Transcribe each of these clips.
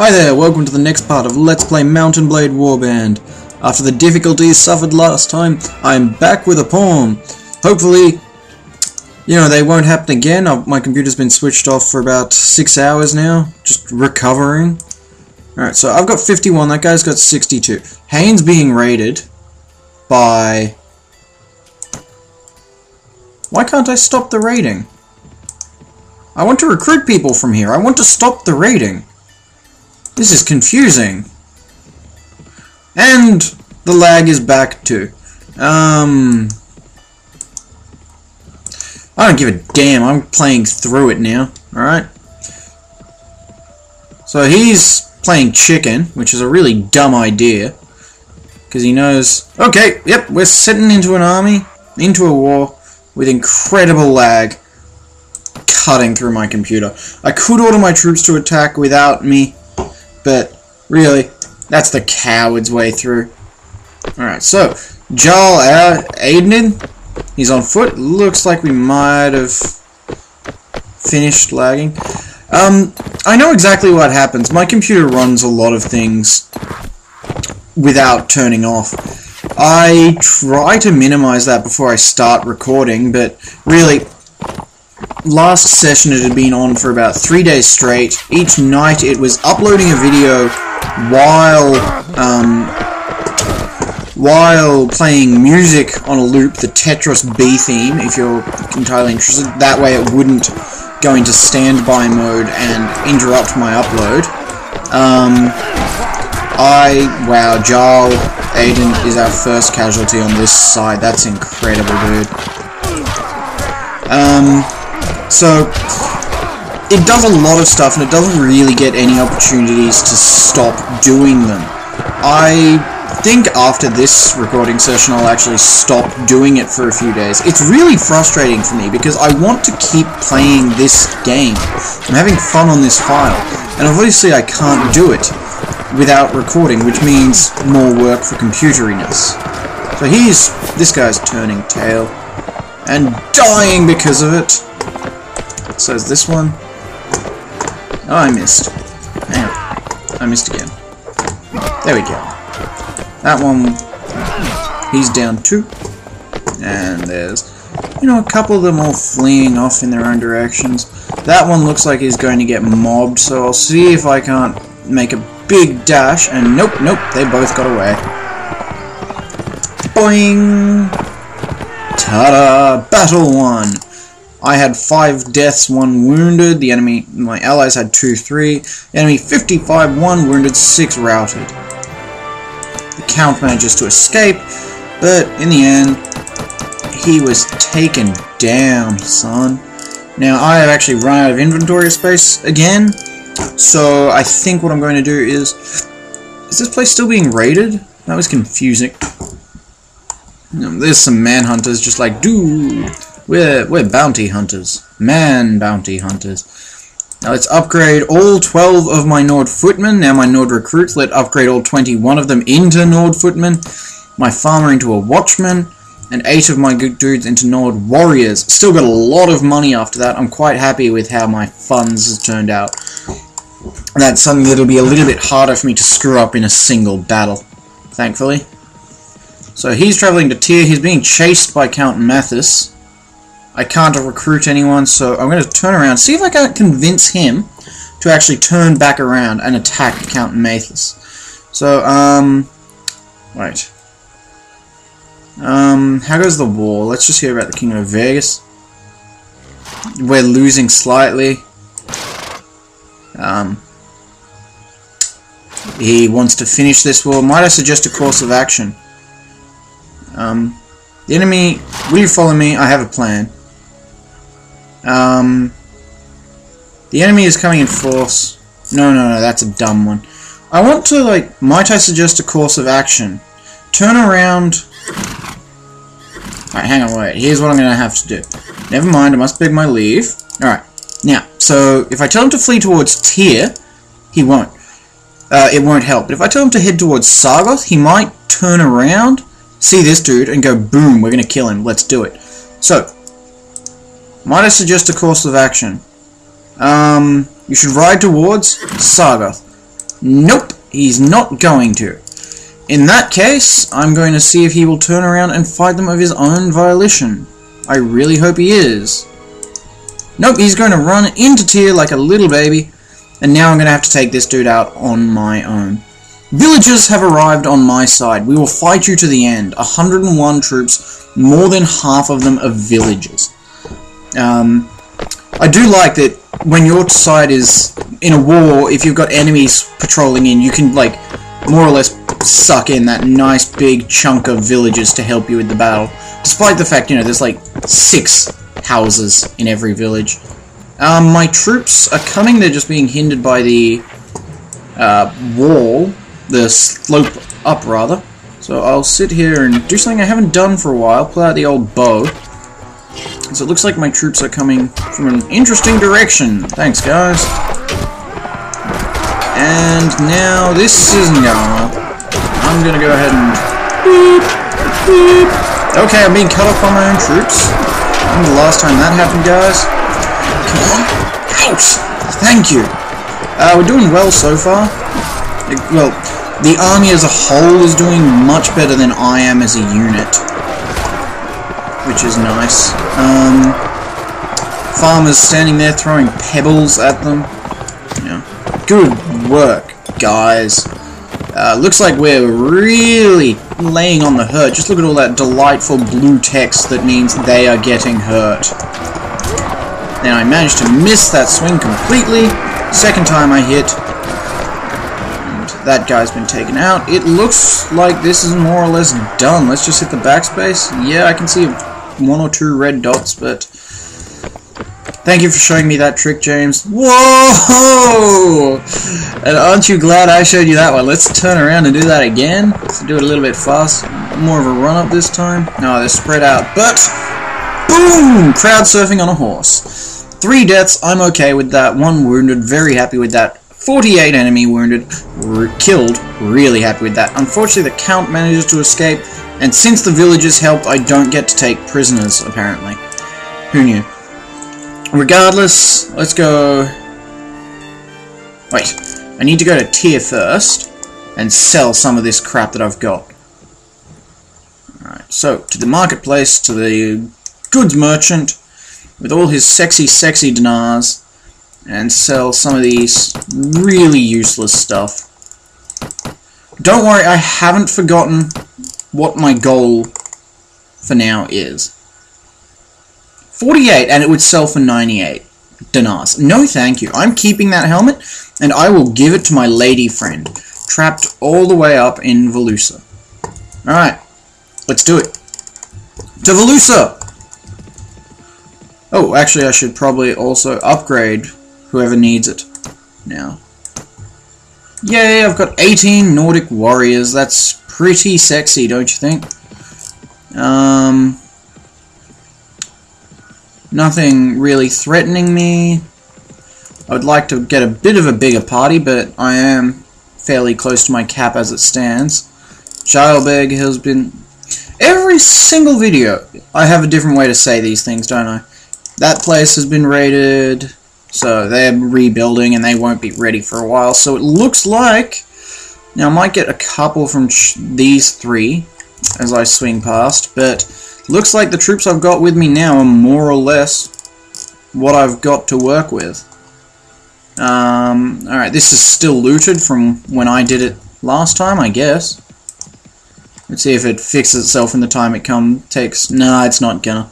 Hi there, welcome to the next part of Let's Play Mount & Blade Warband. After the difficulties suffered last time, I'm back with a poem. Hopefully, they won't happen again. My computer's been switched off for about 6 hours now, just recovering. Alright, so I've got 51, that guy's got 62. Hayne's being raided by... Why can't I stop the raiding? I want to recruit people from here. I want to stop the raiding. This is confusing. And the lag is back too. I don't give a damn. I'm playing through it now. Alright? So he's playing chicken, which is a really dumb idea. Because he knows... Okay, yep, we're sitting into an army, into a war, with incredible lag cutting through my computer. I could order my troops to attack without me, but really, that's the coward's way through. Alright, so, Jarl Aiden, he's on foot. Looks like we might have finished lagging. I know exactly what happens. My computer runs a lot of things without turning off. I try to minimize that before I start recording, but really, last session it had been on for about 3 days straight. Each night it was uploading a video while playing music on a loop, the Tetris B theme, if you're entirely interested. That way it wouldn't go into standby mode and interrupt my upload. Wow, Jarl Aiden is our first casualty on this side. That's incredible, dude. So, it does a lot of stuff, and it doesn't really get any opportunities to stop doing them. I think after this recording session I'll actually stop doing it for a few days. It's really frustrating for me, because I want to keep playing this game. I'm having fun on this file, and obviously I can't do it without recording, which means more work for computeriness. So this guy's turning tail, and dying because of it. So is this one. Oh, I missed. Hang on. I missed again. There we go. That one, he's down too. And there's, a couple of them all fleeing off in their own directions. That one looks like he's going to get mobbed, so I'll see if I can't make a big dash. And nope, they both got away. Boing! Ta-da! Battle won! I had 5 deaths, 1 wounded. The enemy, my allies had 2-3. Enemy 55, 1 wounded, 6 routed. The Count manages to escape, but in the end, he was taken down, son. Now, I have actually run out of inventory space again, so I think what I'm going to do is this place still being raided? That was confusing. There's some manhunters just like, dude, we're bounty hunters. Man bounty hunters. Now let's upgrade all 12 of my Nord footmen. Now my Nord recruits, let's upgrade all 21 of them into Nord footmen. My farmer into a watchman. And 8 of my good dudes into Nord warriors. Still got a lot of money after that. I'm quite happy with how my funds has turned out. That's something that'll be a little bit harder for me to screw up in a single battle, thankfully. So he's travelling to Tyr. He's being chased by Count Mathis. I can't recruit anyone, so I'm going to turn around, see if I can convince him to actually turn back around and attack Count Mathis. So, wait. How goes the war? Let's just hear about the Kingdom of Vegas. We're losing slightly. He wants to finish this war. Might I suggest a course of action? The enemy, will you follow me? I have a plan. The enemy is coming in force. No, that's a dumb one. I want to, might I suggest a course of action? Turn around. Alright, hang on, wait. Here's what I'm going to have to do. Never mind, I must beg my leave. Alright, now, so if I tell him to flee towards Tyr, he won't. It won't help. But if I tell him to head towards Sargoth, he might turn around, see this dude, and go, boom, we're going to kill him. Let's do it. So, might I suggest a course of action? You should ride towards Sargoth. Nope, he's not going to. In that case, I'm going to see if he will turn around and fight them of his own volition. I really hope he is. Nope, he's going to run into Tyr like a little baby, and now I'm going to have to take this dude out on my own. Villagers have arrived on my side. We will fight you to the end. 101 troops, more than half of them are villagers. I do like that when your side is in a war, if you've got enemies patrolling in, you can, like, more or less suck in that nice big chunk of villagers to help you with the battle. Despite the fact, you know, there's like 6 houses in every village. My troops are coming, they're just being hindered by the wall, the slope up rather. So I'll sit here and do something I haven't done for a while, pull out the old bow. So it looks like my troops are coming from an interesting direction. Thanks, guys. And now this isn't going well. I'm gonna go ahead and boop, boop. Okay, I'm being cut off by my own troops. I think the last time that happened, guys. Come on. Ouch! Thank you. We're doing well so far. Well, the army as a whole is doing much better than I am as a unit, which is nice. Farmers standing there throwing pebbles at them. Yeah. Good work, guys. Looks like we're really laying on the hurt. Just look at all that delightful blue text that means they are getting hurt. Then I managed to miss that swing completely. Second time I hit. And that guy's been taken out. It looks like this is more or less done. Let's just hit the backspace. Yeah, I can see 1 or 2 red dots, but thank you for showing me that trick, James. Whoa! And aren't you glad I showed you that one? Let's turn around and do that again. Let's do it a little bit fast. More of a run-up this time. No, they're spread out. But, boom! Crowd surfing on a horse. 3 deaths, I'm okay with that. 1 wounded, very happy with that. 48 enemy wounded, killed, really happy with that. Unfortunately, the Count manages to escape, and since the villagers helped, I don't get to take prisoners, apparently. Who knew? Regardless, let's go... Wait, I need to go to Tyr first and sell some of this crap that I've got. Alright, so, to the marketplace, to the goods merchant, with all his sexy dinars, and sell some of these really useless stuff. Don't worry, I haven't forgotten what my goal for now is. 48, and it would sell for 98 dinars. No thank you. I'm keeping that helmet, and I will give it to my lady friend, trapped all the way up in Velusa. Alright, let's do it. To Velusa! Oh, actually I should probably also upgrade whoever needs it now. Yay, I've got 18 Nordic warriors. That's pretty sexy, don't you think? Nothing really threatening me. I would like to get a bit of a bigger party, but I am fairly close to my cap as it stands. Childbeg has been... Every single video, I have a different way to say these things, don't I? That place has been raided, so they're rebuilding and they won't be ready for a while. So it looks like... Now I might get a couple from these 3 as I swing past, but... Looks like the troops I've got with me now are more or less what I've got to work with. Alright, this is still looted from when I did it last time, I guess. Let's see if it fixes itself in the time it takes. Nah, it's not gonna.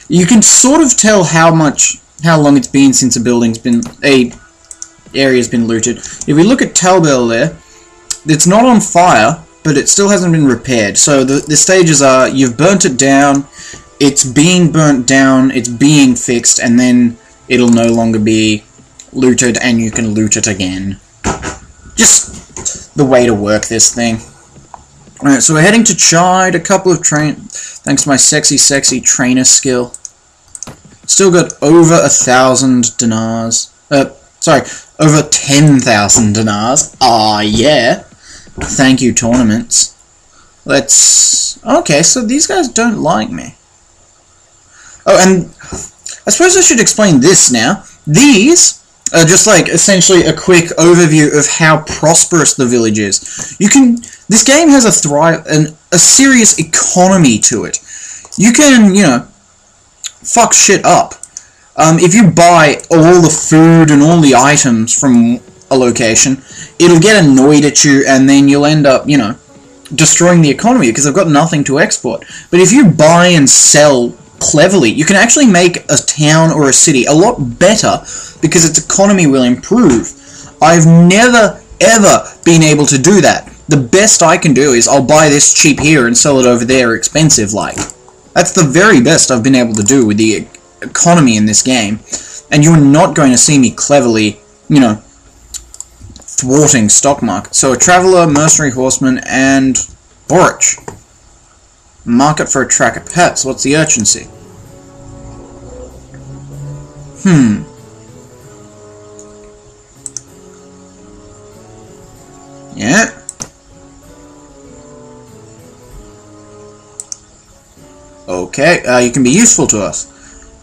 You can sort of tell how long it's been since a area's been looted. If we look at Talbel there, it's not on fire, but it still hasn't been repaired. So the stages are, you've burnt it down, it's being burnt down, it's being fixed, and then it'll no longer be looted and you can loot it again. Just the way to work this thing. Alright, so we're heading to Chide, a couple of thanks to my sexy trainer skill. Still got over 1,000 dinars. Sorry, over 10,000 dinars. Ah, yeah. Thank you, tournaments. Let's... Okay, so these guys don't like me. Oh, and I suppose I should explain this now. These just like essentially a quick overview of how prosperous the village is. This game has a serious economy to it. You can, fuck shit up. If you buy all the food and all the items from a location, it'll get annoyed at you, and then you'll end up, destroying the economy because they've got nothing to export. But if you buy and sell cleverly, you can actually make a town or a city a lot better because its economy will improve. I've never, ever been able to do that. The best I can do is I'll buy this cheap here and sell it over there expensive like. That's the very best I've been able to do with the economy in this game. And you're not going to see me cleverly, thwarting stock market. So a traveller, mercenary horseman, and borage. Market for a track of pets. What's the urgency? Yeah. Okay, you can be useful to us.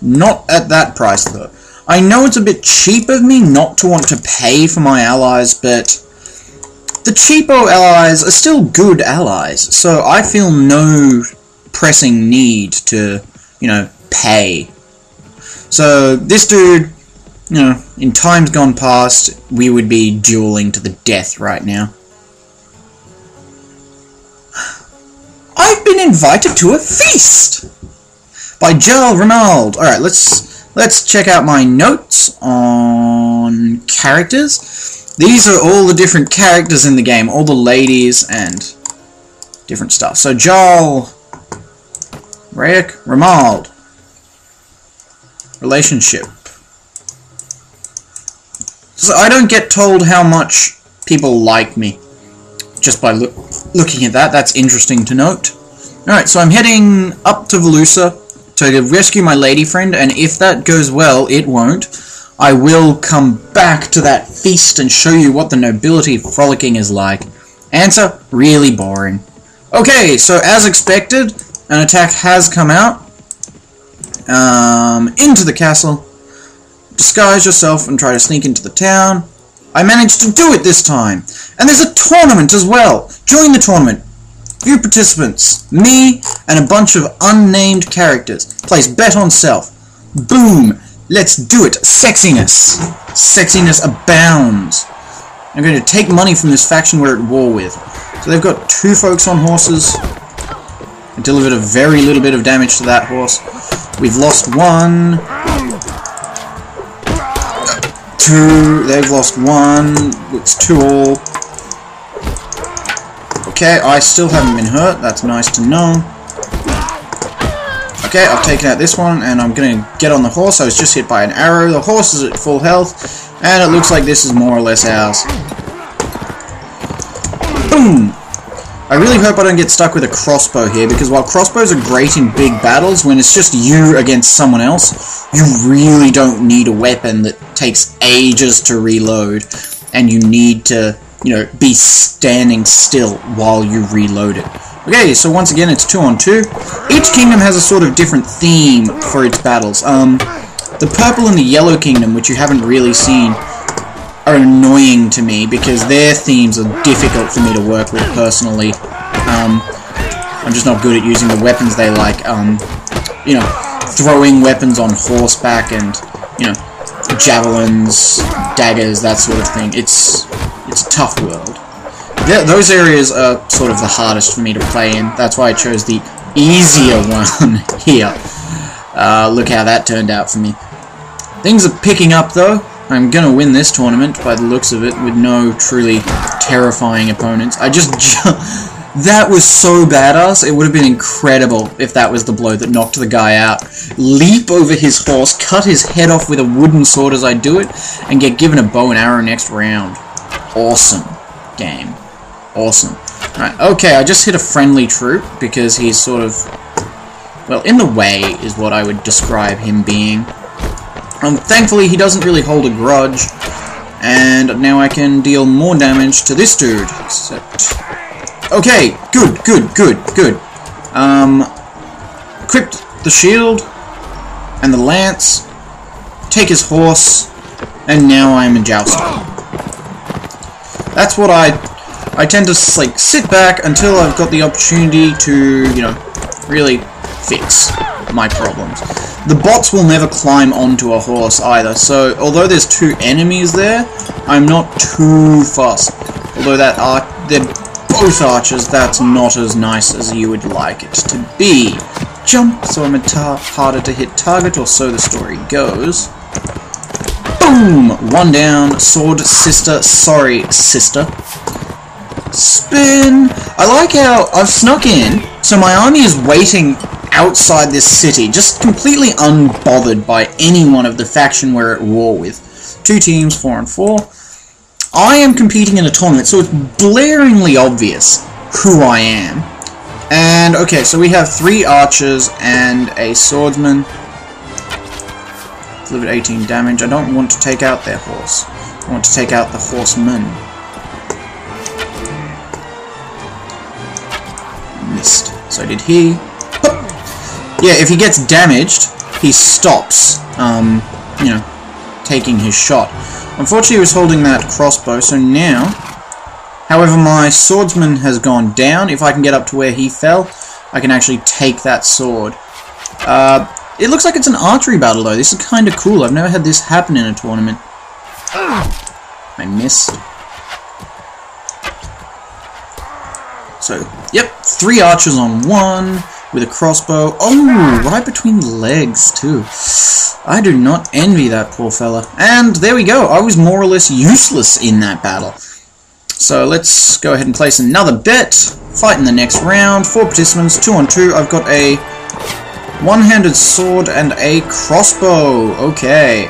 Not at that price, though. I know it's a bit cheap of me not to want to pay for my allies, but the cheapo allies are still good allies, so I feel no pressing need to, pay. So, this dude, in times gone past, we would be dueling to the death right now. I've been invited to a feast! By Jarl Ronald. Alright, let's check out my notes on characters. These are all the different characters in the game, all the ladies and different stuff. So Jarl Ronald. Relationship. So I don't get told how much people like me just by looking at that. That's interesting to note. Alright, so I'm heading up to Velusa to rescue my lady friend, and if that goes well, it won't. I will come back to that feast and show you what the nobility frolicking is like. Answer, really boring. Okay, so as expected, an attack has come out. Into the castle. Disguise yourself and try to sneak into the town. I managed to do it this time. And there's a tournament as well. Join the tournament. Few participants. Me and a bunch of unnamed characters. Place bet on self. Boom. Let's do it. Sexiness. Sexiness abounds. I'm going to take money from this faction we're at war with. So they've got 2 folks on horses. I delivered a very little bit of damage to that horse. We've lost 1. 2. They've lost 1. It's 2 all. Okay, I still haven't been hurt. That's nice to know. Okay, I've taken out this one, and I'm going to get on the horse. I was just hit by an arrow. The horse is at full health, and it looks like this is more or less ours. Boom! I really hope I don't get stuck with a crossbow here, because while crossbows are great in big battles, when it's just you against someone else, you really don't need a weapon that takes ages to reload, and you need to, be standing still while you reload it. Okay, so once again, it's 2 on 2. Each kingdom has a sort of different theme for its battles. The purple and the yellow kingdom, which you haven't really seen, are annoying to me because their themes are difficult for me to work with personally. I'm just not good at using the weapons they like. Throwing weapons on horseback and, javelins, daggers, that sort of thing. It's a tough world. Those areas are sort of the hardest for me to play in. That's why I chose the easier one here. Look how that turned out for me. Things are picking up though. I'm gonna win this tournament by the looks of it with no truly terrifying opponents. That was so badass. It would have been incredible if that was the blow that knocked the guy out. Leap over his horse, cut his head off with a wooden sword as I do it, and get given a bow and arrow next round. Awesome game. Awesome. Right, okay, I just hit a friendly troop because he's sort of, well, in the way is what I would describe him being. Thankfully, he doesn't really hold a grudge, and now I can deal more damage to this dude. Except, okay, good. Equipped the shield and the lance. Take his horse. And now I'm a jouster. That's what I tend to, like, sit back until I've got the opportunity to, you know, really fix my problems. The bots will never climb onto a horse either, so although there's 2 enemies there, I'm not too fussed. Although they're both archers, that's not as nice as you would like it to be. Jump, so I'm harder to hit target, or so the story goes. Boom! 1 down, sword, sister, sorry, sister. Spin! I like how I've snuck in, so my army is waiting outside this city, just completely unbothered by anyone of the faction we're at war with. 2 teams, 4 and 4. I am competing in a tournament, so it's blaringly obvious who I am. And, okay, so we have 3 archers and a swordsman. Delivered 18 damage. I don't want to take out their horse. I want to take out the horseman. Missed. So did he. Yeah, if he gets damaged, he stops, you know, taking his shot. Unfortunately, he was holding that crossbow, so now, however, my swordsman has gone down. If I can get up to where he fell, I can actually take that sword. It looks like it's an archery battle, though. This is kind of cool. I've never had this happen in a tournament. I missed. So, yep, 3 archers on 1. With a crossbow. Oh, right between the legs, too. I do not envy that poor fella. And there we go. I was more or less useless in that battle. So let's go ahead and place another bet. Fight in the next round. 4 participants, 2 on 2. I've got a one-handed sword and a crossbow. Okay.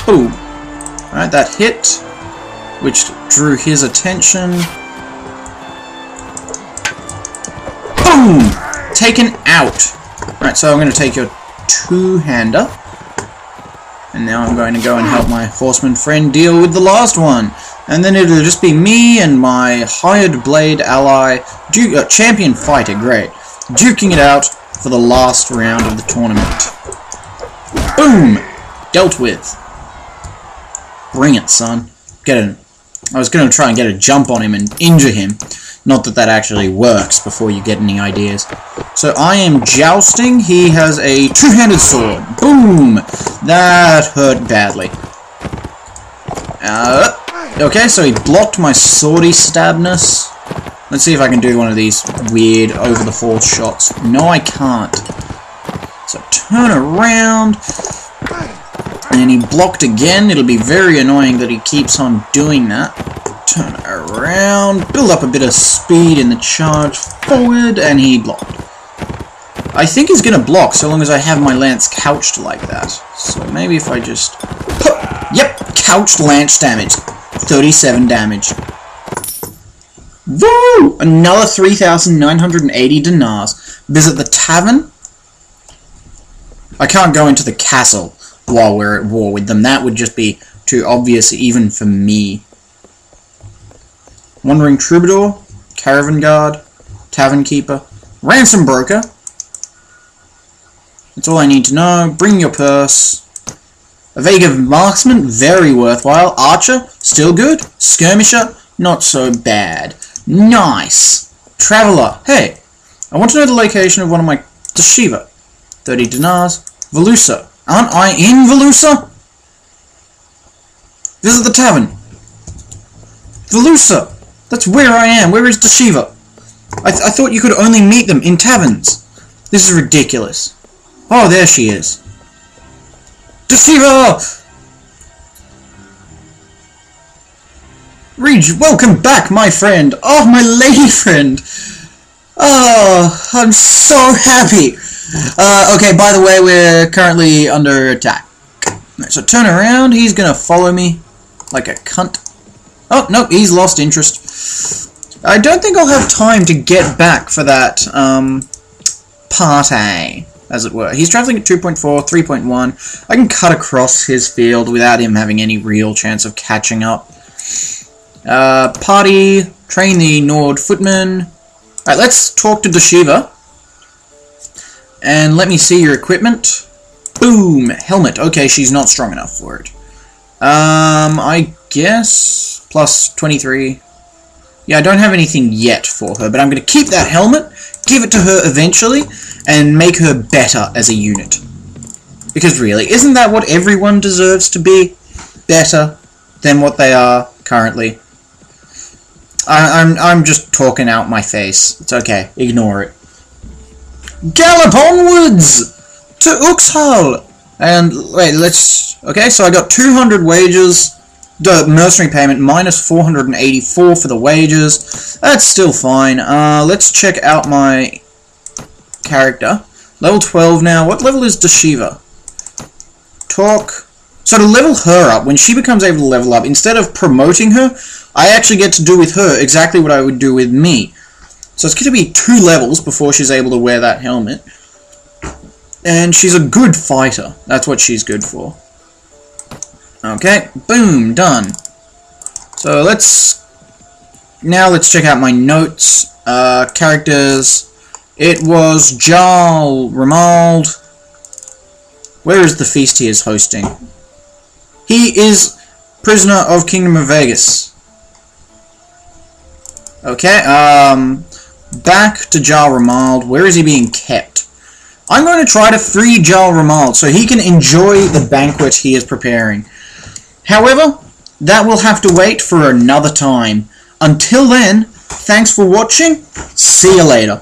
Boom. Alright, that hit, which drew his attention. Boom! Taken out. Right, so I'm going to take your 2-hander. And now I'm going to go and help my horseman friend deal with the last one. And then it'll just be me and my hired blade ally, champion fighter, great, duking it out for the last round of the tournament. Boom! Dealt with. Bring it, son. Get him. I was going to try and get a jump on him and injure him. Not that that actually works before you get any ideas. So I am jousting. He has a 2-handed sword. Boom! That hurt badly. Okay, so he blocked my swordy stabness. Let's see if I can do one of these weird over-the-horse shots. No, I can't. So turn around. And he blocked again. It'll be very annoying that he keeps on doing that. Turn around, build up a bit of speed in the charge forward, and he blocked. I think he's going to block so long as I have my lance couched like that. So maybe if I just... Yep, couched lance damage. 37 damage. Woo! Another 3,980 dinars. Visit the tavern. I can't go into the castle while we're at war with them. That would just be too obvious even for me. Wandering Troubadour, Caravan Guard, Tavern Keeper, Ransom Broker. That's all I need to know. Bring your purse. A Vega Marksman, very worthwhile. Archer, still good. Skirmisher, not so bad. Nice. Traveller, hey, I want to know the location of one of my... Dashiva, 30 dinars. Velusa, aren't I in Velusa? Visit the tavern. Velusa. That's where I am. Where is Dashiva? I thought you could only meet them in taverns. This is ridiculous. Oh, there she is. Dashiva! Reed, welcome back, my friend. Oh, my lady friend. Oh, I'm so happy. Okay, by the way, we're currently under attack. Right, so turn around. He's gonna follow me like a cunt. Oh, nope, he's lost interest. I don't think I'll have time to get back for that, party, as it were. He's traveling at 2.4, 3.1. I can cut across his field without him having any real chance of catching up. Party, train the Nord footman. Alright, let's talk to Dashiva. And let me see your equipment. Boom! Helmet. Okay, she's not strong enough for it. I guess plus 23. Yeah, I don't have anything yet for her, but I'm going to keep that helmet, give it to her eventually, and make her better as a unit. Because really, isn't that what everyone deserves to be? Better than what they are currently. I'm just talking out my face. It's okay. Ignore it. Gallop onwards to Uxkhal! And, wait, let's... Okay, so I got 200 wages. The mercenary payment, minus 484 for the wages. That's still fine. Let's check out my character. Level 12 now. What level is Dashiva? Talk. So to level her up, when she becomes able to level up, instead of promoting her, I actually get to do with her exactly what I would do with me. So it's going to be 2 levels before she's able to wear that helmet. And she's a good fighter. That's what she's good for. Okay, boom, done. So now let's check out my notes. Characters. It was Jarl Ramald. Where is the feast he is hosting? He is prisoner of Kingdom of Vegas. Okay, back to Jarl Ramald. Where is he being kept? I'm going to try to free Jarl Ramald so he can enjoy the banquet he is preparing. However, that will have to wait for another time. Until then, thanks for watching. See you later.